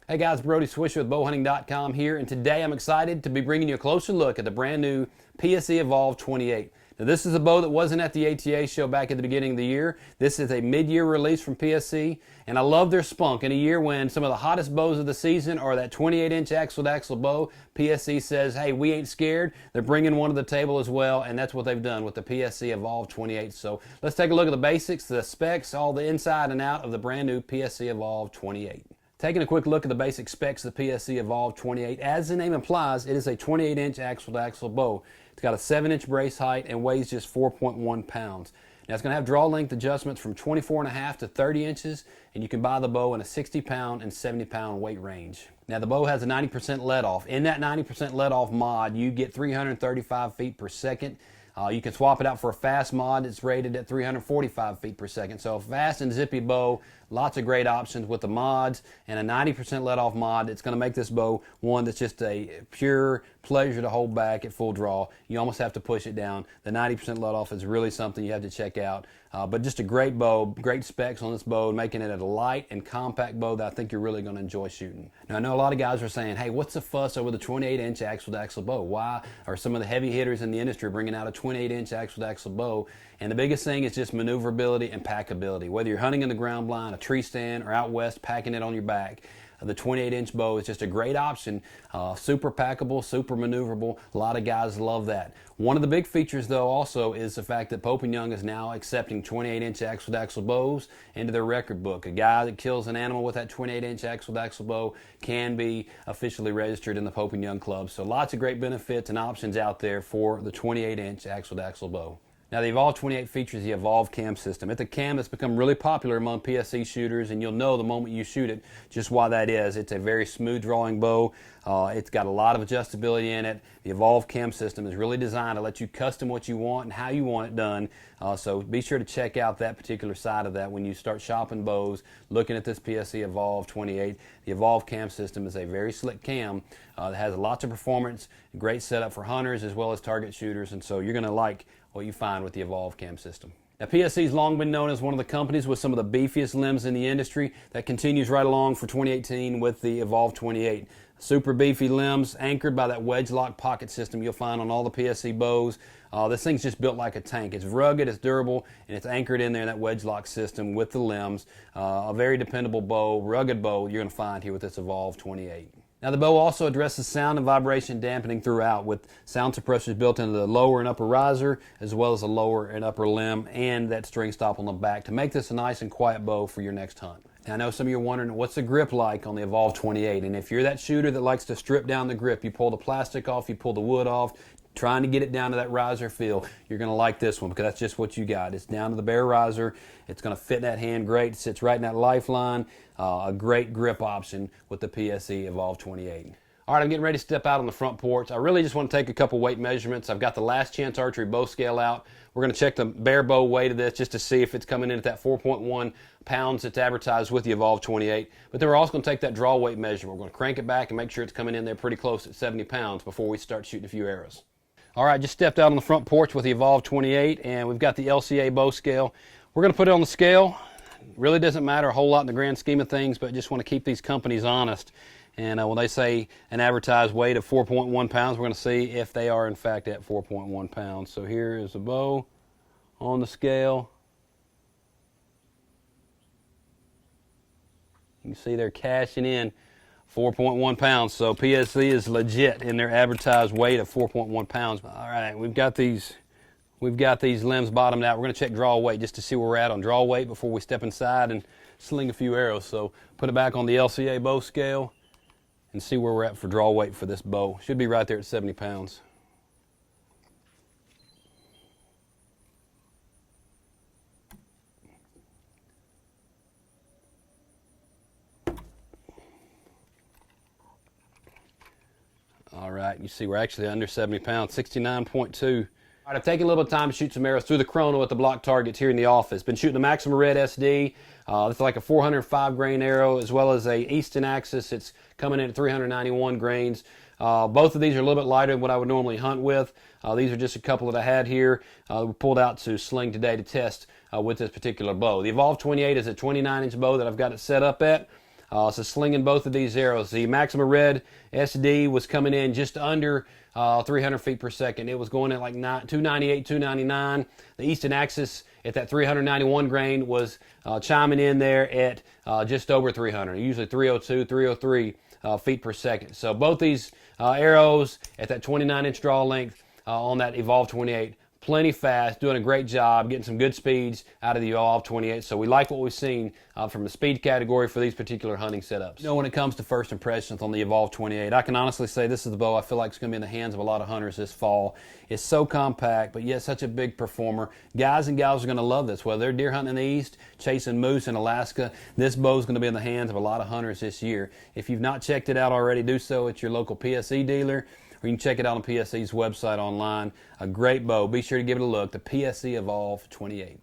Hey guys, Brody Swisher with bowhunting.com here, and today I'm excited to be bringing you a closer look at the brand new PSE Evolve 28. Now this is a bow that wasn't at the ATA show back at the beginning of the year. This is a mid-year release from PSE, and I love their spunk. In a year when some of the hottest bows of the season are that 28-inch axle-to-axle bow, PSE says, hey, we ain't scared. They're bringing one to the table as well, and that's what they've done with the PSE Evolve 28. So let's take a look at the basics, the specs, all the inside and out of the brand new PSE Evolve 28. Taking a quick look at the basic specs of the PSE Evolve 28, as the name implies, it is a 28-inch axle-to-axle bow. It's got a 7-inch brace height and weighs just 4.1 pounds. Now it's going to have draw length adjustments from 24.5 to 30 inches, and you can buy the bow in a 60-pound and 70-pound weight range. Now the bow has a 90% let-off. In that 90% let-off mod, you get 335 feet per second. You can swap it out for a fast mod. It's rated at 345 feet per second. So a fast and zippy bow, lots of great options with the mods, and a 90% let-off mod. It's going to make this bow one that's just a pure pleasure to hold back at full draw. You almost have to push it down. The 90% let-off is really something you have to check out. But just a great bow, great specs on this bow, making it a light and compact bow that I think you're really going to enjoy shooting. Now I know a lot of guys are saying, hey, what's the fuss over the 28-inch axle-to-axle bow? Why are some of the heavy hitters in the industry bringing out a 28-inch axle-to-axle bow? And the biggest thing is just maneuverability and packability. Whether you're hunting in the ground blind, a tree stand, or out west packing it on your back, the 28-inch bow is just a great option. Super packable, super maneuverable. A lot of guys love that. One of the big features, though, also is the fact that Pope & Young is now accepting 28-inch axle-to-axle bows into their record book. A guy that kills an animal with that 28-inch axle-to-axle bow can be officially registered in the Pope & Young Club. So lots of great benefits and options out there for the 28-inch axle-to-axle bow. Now the Evolve 28 features the Evolve cam system. It's a cam that's become really popular among PSE shooters, and you'll know the moment you shoot it just why that is. It's a very smooth drawing bow. It's got a lot of adjustability in it. The Evolve cam system is really designed to let you custom what you want and how you want it done. So be sure to check out that particular side of that when you start shopping bows, looking at this PSE Evolve 28. The Evolve cam system is a very slick cam that has lots of performance, great setup for hunters as well as target shooters, and so you're going to like what you find with the Evolve cam system. Now PSE's long been known as one of the companies with some of the beefiest limbs in the industry. That continues right along for 2018 with the Evolve 28. Super beefy limbs anchored by that wedge lock pocket system you'll find on all the PSE bows. This thing's just built like a tank. It's rugged, it's durable, and it's anchored in there in that wedge lock system with the limbs. A very dependable bow, rugged bow you're going to find here with this Evolve 28. Now the bow also addresses sound and vibration dampening throughout with sound suppressors built into the lower and upper riser as well as the lower and upper limb and that string stop on the back to make this a nice and quiet bow for your next hunt. Now I know some of you are wondering what's the grip like on the Evolve 28, and if you're that shooter that likes to strip down the grip, you pull the plastic off, you pull the wood off, trying to get it down to that riser feel, you're going to like this one because that's just what you got. It's down to the bare riser. It's going to fit in that hand great. It sits right in that lifeline. A great grip option with the PSE Evolve 28. All right, I'm getting ready to step out on the front porch. I really just want to take a couple weight measurements. I've got the Last Chance Archery bow scale out. We're going to check the bare bow weight of this just to see if it's coming in at that 4.1 pounds that's advertised with the Evolve 28. But then we're also going to take that draw weight measurement. We're going to crank it back and make sure it's coming in there pretty close at 70 pounds before we start shooting a few arrows. All right, just stepped out on the front porch with the Evolve 28, and we've got the Lca Bow Scale. We're going to put it on the scale. Really doesn't matter a whole lot in the grand scheme of things, but just want to keep these companies honest. And when they say an advertised weight of 4.1 pounds, we're going to see if they are in fact at 4.1 pounds. So here is the bow on the scale. You can see they're cashing in 4.1 pounds. So PSE is legit in their advertised weight of 4.1 pounds. All right, we've got these limbs bottomed out. We're going to check draw weight just to see where we're at on draw weight before we step inside and sling a few arrows. So put it back on the Lca Bow Scale and see where we're at for draw weight for this bow. Should be right there at 70 pounds. All right, you see we're actually under 70 pounds, 69.2. All right, I've taken a little bit of time to shoot some arrows through the chrono at the block targets here in the office. Been shooting a Maxima Red SD. It's like a 405 grain arrow as well as a Easton Axis. It's coming in at 391 grains. Both of these are a little bit lighter than what I would normally hunt with. These are just a couple that I had here. We pulled out to sling today to test with this particular bow. The Evolve 28 is a 29-inch bow that I've got it set up at. So slinging both of these arrows. The Maxima Red SD was coming in just under 300 feet per second. It was going at like 298, 299. The Easton Axis at that 391 grain was chiming in there at just over 300, usually 302, 303 feet per second. So both these arrows at that 29-inch draw length on that Evolve 28, plenty fast, doing a great job, getting some good speeds out of the Evolve 28. So we like what we've seen from the speed category for these particular hunting setups. You know, when it comes to first impressions on the Evolve 28, I can honestly say this is the bow I feel like is going to be in the hands of a lot of hunters this fall. It's so compact, but yet such a big performer. Guys and gals are going to love this. Whether they're deer hunting in the east, chasing moose in Alaska, this bow is going to be in the hands of a lot of hunters this year. If you've not checked it out already, do so at your local PSE dealer, or you can check it out on PSE's website online. A great bow. Be sure to give it a look. The PSE Evolve 28.